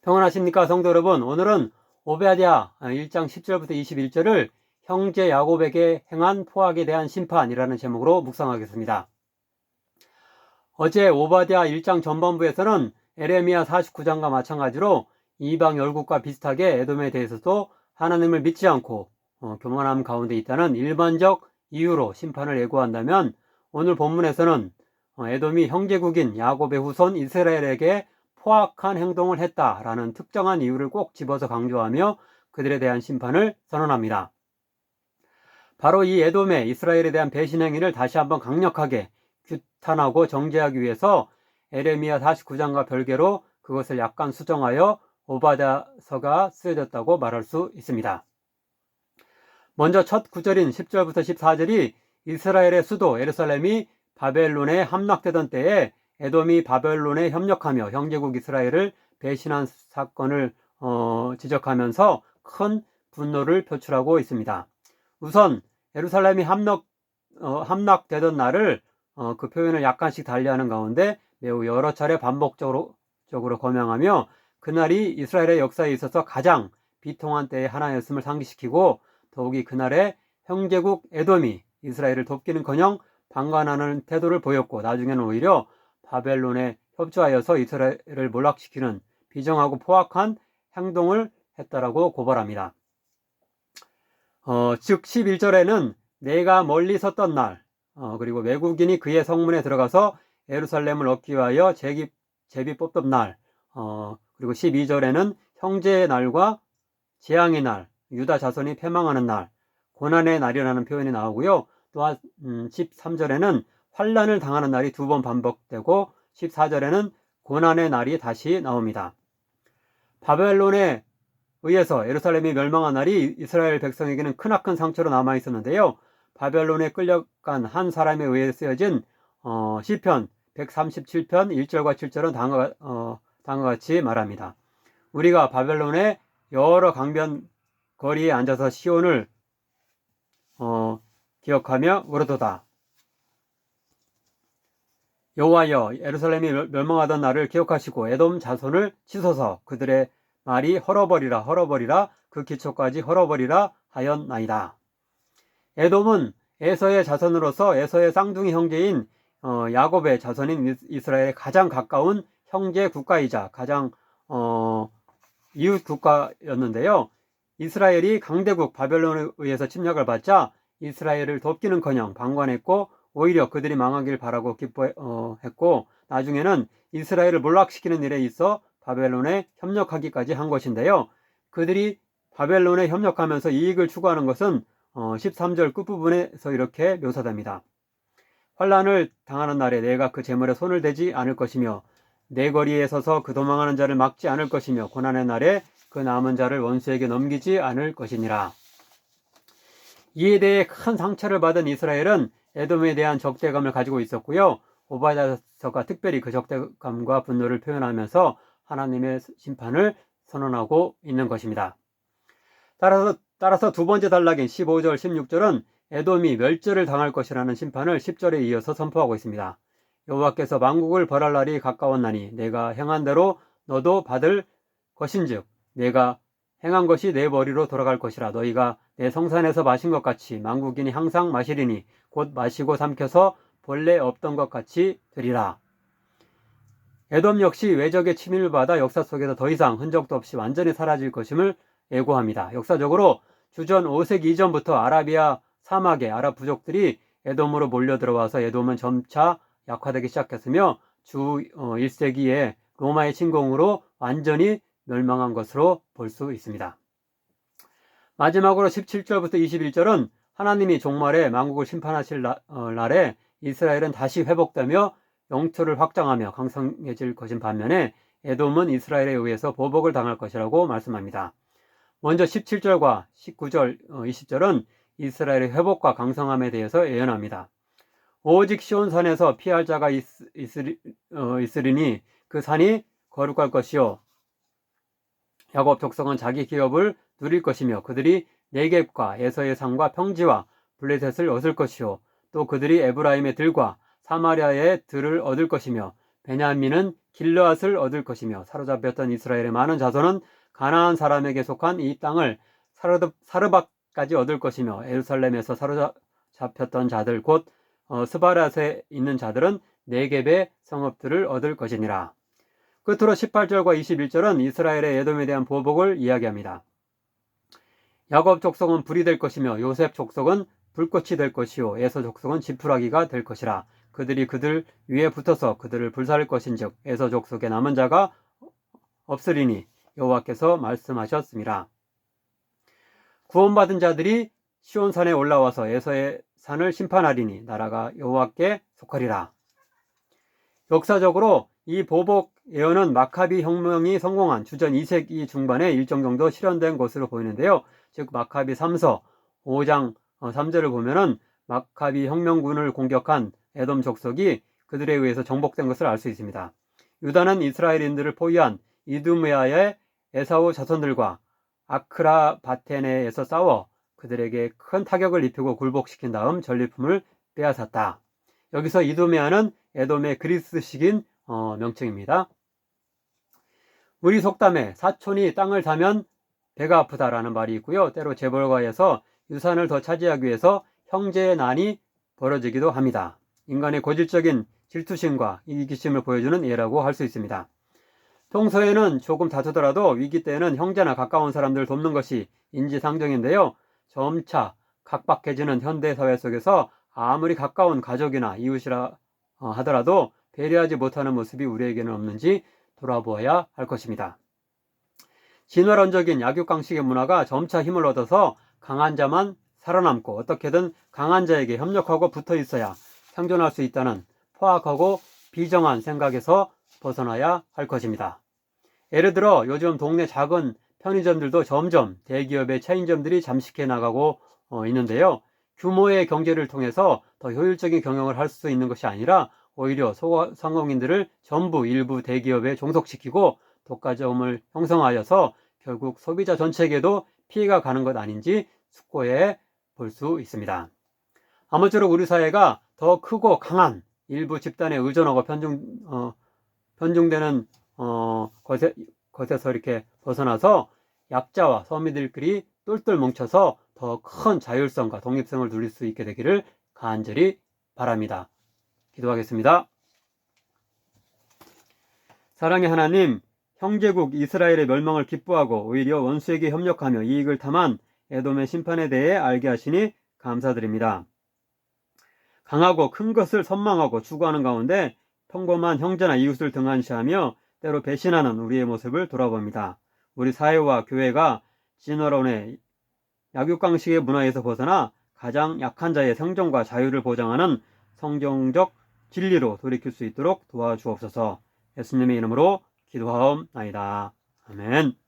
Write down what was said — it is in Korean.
평안하십니까 성도 여러분. 오늘은 오베아디아 1장 10절부터 21절을 형제 야곱에게 행한 포악에 대한 심판이라는 제목으로 묵상하겠습니다. 어제 오바댜 1장 전반부에서는 에레미야 49장과 마찬가지로 이방 열국과 비슷하게 에돔에 대해서도 하나님을 믿지 않고 교만함 가운데 있다는 일반적 이유로 심판을 예고한다면, 오늘 본문에서는 에돔이 형제국인 야곱의 후손 이스라엘에게 포악한 행동을 했다라는 특정한 이유를 꼭 집어서 강조하며 그들에 대한 심판을 선언합니다. 바로 이 에돔의 이스라엘에 대한 배신 행위를 다시 한번 강력하게 규탄하고 정죄하기 위해서 에레미야 49장과 별개로 그것을 약간 수정하여 오바댜서가 쓰여졌다고 말할 수 있습니다. 먼저 첫 구절인 10절부터 14절이 이스라엘의 수도 예루살렘이 바벨론에 함락되던 때에 에돔이 바벨론에 협력하며 형제국 이스라엘을 배신한 사건을 지적하면서 큰 분노를 표출하고 있습니다. 우선 예루살렘이 함락되던 날을 그 표현을 약간씩 달리하는 가운데 매우 여러 차례 반복적으로 거명하며 그날이 이스라엘의 역사에 있어서 가장 비통한 때의 하나였음을 상기시키고, 더욱이 그날에 형제국 에돔이 이스라엘을 돕기는커녕 방관하는 태도를 보였고, 나중에는 오히려 바벨론에 협조하여서 이스라엘을 몰락시키는 비정하고 포악한 행동을 했다라고 고발합니다. 즉 11절에는 내가 멀리 섰던 날, 그리고 외국인이 그의 성문에 들어가서 예루살렘을 얻기 위하여 제비 뽑던 날, 그리고 12절에는 형제의 날과 재앙의 날, 유다 자손이 패망하는 날, 고난의 날이라는 표현이 나오고요. 또한 13절에는 환난을 당하는 날이 두 번 반복되고 14절에는 고난의 날이 다시 나옵니다. 바벨론에 의해서 예루살렘이 멸망한 날이 이스라엘 백성에게는 크나큰 상처로 남아 있었는데요. 바벨론에 끌려간 한 사람에 의해 쓰여진 시편 137편 1절과 7절은 다음과 같이 말합니다. 우리가 바벨론의 여러 강변 거리에 앉아서 시온을 기억하며 울어도다. 여호와여, 예루살렘이 멸망하던 날을 기억하시고 에돔 자손을 치소서. 그들의 말이 헐어버리라 그 기초까지 헐어버리라 하였나이다. 에돔은 에서의 자손으로서 에서의 쌍둥이 형제인 야곱의 자손인 이스라엘의 가장 가까운 형제 국가이자 가장 이웃 국가였는데요. 이스라엘이 강대국 바벨론에 의해서 침략을 받자 이스라엘을 돕기는커녕 방관했고, 오히려 그들이 망하길 바라고 기뻐했고, 나중에는 이스라엘을 몰락시키는 일에 있어 바벨론에 협력하기까지 한 것인데요. 그들이 바벨론에 협력하면서 이익을 추구하는 것은 13절 끝부분에서 이렇게 묘사됩니다. 환난을 당하는 날에 내가 그 재물에 손을 대지 않을 것이며 내 거리에 서서 그 도망하는 자를 막지 않을 것이며 고난의 날에 그 남은 자를 원수에게 넘기지 않을 것이니라. 이에 대해 큰 상처를 받은 이스라엘은 에돔에 대한 적대감을 가지고 있었고요. 오바댜서가 특별히 그 적대감과 분노를 표현하면서 하나님의 심판을 선언하고 있는 것입니다. 따라서 두 번째 단락인 15절 16절은 에돔이 멸절을 당할 것이라는 심판을 10절에 이어서 선포하고 있습니다. 여호와께서 만국을 벌할 날이 가까웠나니 내가 행한 대로 너도 받을 것인즉 내가 행한 것이 내 머리로 돌아갈 것이라. 너희가 내 성산에서 마신 것 같이 만국인이 항상 마시리니 곧 마시고 삼켜서 본래 없던 것 같이 되리라. 에돔 역시 외적의 침입을 받아 역사 속에서 더 이상 흔적도 없이 완전히 사라질 것임을 예고합니다. 역사적으로 주전 5세기 이전부터 아라비아 사막의 아랍 부족들이 에돔으로 몰려들어와서 에돔은 점차 약화되기 시작했으며 주 1세기에 로마의 침공으로 완전히 멸망한 것으로 볼 수 있습니다. 마지막으로 17절부터 21절은 하나님이 종말에 만국을 심판하실 날에 이스라엘은 다시 회복되며 영토를 확장하며 강성해질 것인 반면에 에돔은 이스라엘에 의해서 보복을 당할 것이라고 말씀합니다. 먼저 17절과 19절, 20절은 이스라엘의 회복과 강성함에 대해서 예언합니다. 오직 시온산에서 피할 자가 있으리니 그 산이 거룩할 것이요 야곱 족속은 자기 기업을 누릴 것이며 그들이 네겝과 에서의 산과 평지와 블레셋을 얻을 것이요 또 그들이 에브라임의 들과 사마리아의 들을 얻을 것이며 베냐민은 길르앗을 얻을 것이며 사로잡혔던 이스라엘의 많은 자손은 가나안 사람에게 속한 이 땅을 사르밧까지 얻을 것이며 예루살렘에서 사로잡혔던 자들 곧 스바랏에 있는 자들은 네겝의 성읍들을 얻을 것이니라. 끝으로 18절과 21절은 이스라엘의 에돔에 대한 보복을 이야기합니다. 야곱 족속은 불이 될 것이며 요셉 족속은 불꽃이 될 것이요 에서 족속은 지푸라기가 될 것이라. 그들이 그들 위에 붙어서 그들을 불살을 것인즉 에서 족속에 남은 자가 없으리니 여호와께서 말씀하셨습니다. 구원받은 자들이 시온산에 올라와서 에서의 산을 심판하리니 나라가 여호와께 속하리라. 역사적으로 이 보복 예언은 마카비 혁명이 성공한 주전 2세기 중반에 일정 정도 실현된 것으로 보이는데요. 즉 마카비 3서 5장 3절을 보면은 마카비 혁명군을 공격한 에돔 족속이 그들에 의해서 정복된 것을 알 수 있습니다. 유다는 이스라엘인들을 포위한 이두메아의 에사우 자손들과 아크라바테네에서 싸워 그들에게 큰 타격을 입히고 굴복시킨 다음 전리품을 빼앗았다. 여기서 이두메아는 에돔의 그리스식인 명칭입니다. 우리 속담에 사촌이 땅을 사면 배가 아프다라는 말이 있고요. 때로 재벌가에서 유산을 더 차지하기 위해서 형제의 난이 벌어지기도 합니다. 인간의 고질적인 질투심과 이기심을 보여주는 예라고 할 수 있습니다. 평소에는 조금 다투더라도 위기 때에는 형제나 가까운 사람들을 돕는 것이 인지상정인데요. 점차 각박해지는 현대사회 속에서 아무리 가까운 가족이나 이웃이라 하더라도 배려하지 못하는 모습이 우리에게는 없는지 돌아보아야 할 것입니다. 진화론적인 약육강식의 문화가 점차 힘을 얻어서 강한 자만 살아남고 어떻게든 강한 자에게 협력하고 붙어 있어야 생존할 수 있다는 포악하고 비정한 생각에서 벗어나야 할 것입니다. 예를 들어 요즘 동네 작은 편의점들도 점점 대기업의 체인점들이 잠식해 나가고 있는데요. 규모의 경제를 통해서 더 효율적인 경영을 할 수 있는 것이 아니라 오히려 소상공인들을 전부 일부 대기업에 종속시키고 독과점을 형성하여서 결국 소비자 전체에게도 피해가 가는 것 아닌지 숙고해 볼 수 있습니다. 아무쪼록 우리 사회가 더 크고 강한 일부 집단에 의존하고 편중되는 것에서 이렇게 벗어나서 약자와 서민들끼리 똘똘 뭉쳐서 더 큰 자율성과 독립성을 누릴 수 있게 되기를 간절히 바랍니다. 기도하겠습니다. 사랑의 하나님, 형제국 이스라엘의 멸망을 기뻐하고 오히려 원수에게 협력하며 이익을 탐한 에돔의 심판에 대해 알게 하시니 감사드립니다. 강하고 큰 것을 선망하고 추구하는 가운데 평범한 형제나 이웃을 등한시하며 때로 배신하는 우리의 모습을 돌아봅니다. 우리 사회와 교회가 진화론의 약육강식의 문화에서 벗어나 가장 약한 자의 생존과 자유를 보장하는 성경적 진리로 돌이킬 수 있도록 도와주옵소서. 예수님의 이름으로 기도하옵나이다. 아멘.